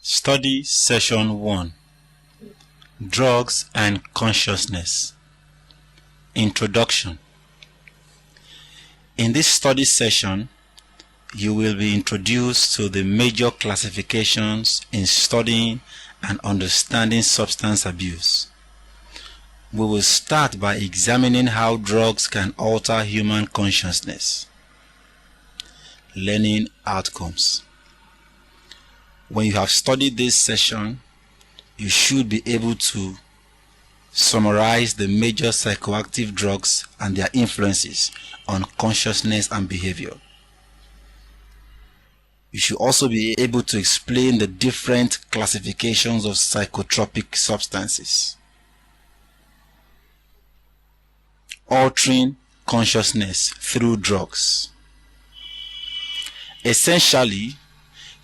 Study Session 1: Drugs and Consciousness. Introduction. In this study session, you will be introduced to the major classifications in studying and understanding substance abuse. We will start by examining how drugs can alter human consciousness. Learning outcomes. When you have studied this session, you should be able to summarize the major psychoactive drugs and their influences on consciousness and behavior. You should also be able to explain the different classifications of psychotropic substances. Altering consciousness through drugs. Essentially,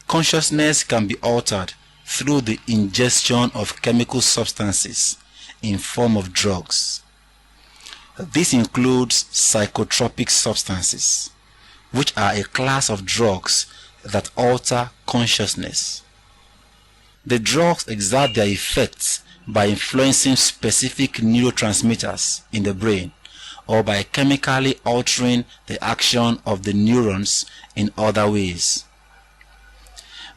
consciousness can be altered through the ingestion of chemical substances in form of drugs. This includes psychotropic substances, which are a class of drugs that alter consciousness. The drugs exert their effects by influencing specific neurotransmitters in the brain or by chemically altering the action of the neurons in other ways.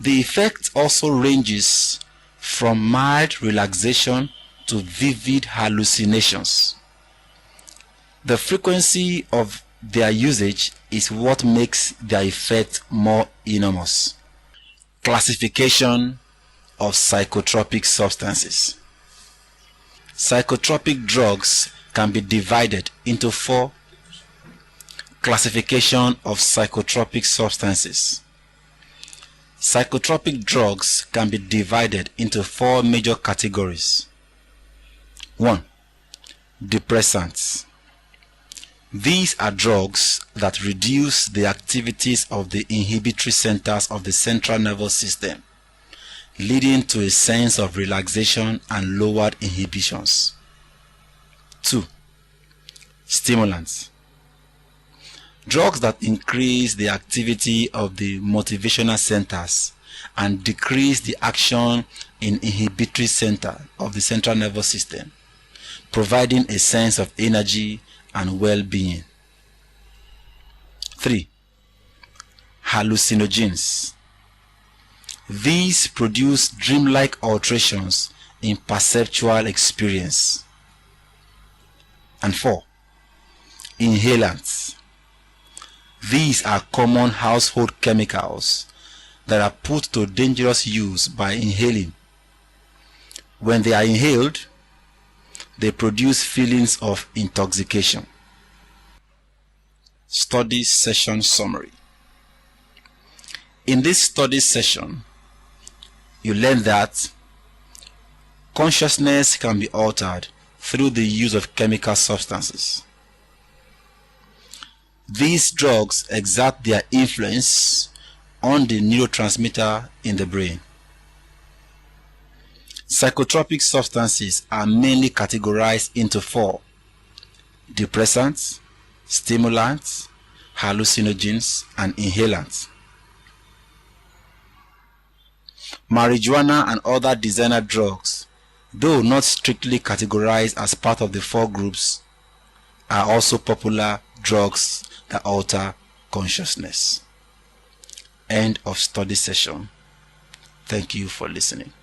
The effect also ranges from mild relaxation to vivid hallucinations. The frequency of their usage is what makes their effect more enormous. Classification of psychotropic substances. Psychotropic drugs can be divided into 4. Classification of psychotropic substances. Psychotropic drugs can be divided into 4 major categories. 1. Depressants. These are drugs that reduce the activities of the inhibitory centers of the central nervous system, leading to a sense of relaxation and lowered inhibitions. 2. Stimulants. Drugs that increase the activity of the motivational centers and decrease the action in inhibitory center of the central nervous system, providing a sense of energy and well-being. 3. Hallucinogens. These produce dreamlike alterations in perceptual experience. And 4. Inhalants. These are common household chemicals that are put to dangerous use by inhaling. When they are inhaled, they produce feelings of intoxication. Study session summary. In this study session, you learn that consciousness can be altered through the use of chemical substances. These drugs exert their influence on the neurotransmitter in the brain. Psychotropic substances are mainly categorized into 4: depressants, stimulants, hallucinogens, and inhalants. Marijuana and other designer drugs, though not strictly categorized as part of the 4 groups, are also popular drugs that alter consciousness. End of study session. Thank you for listening.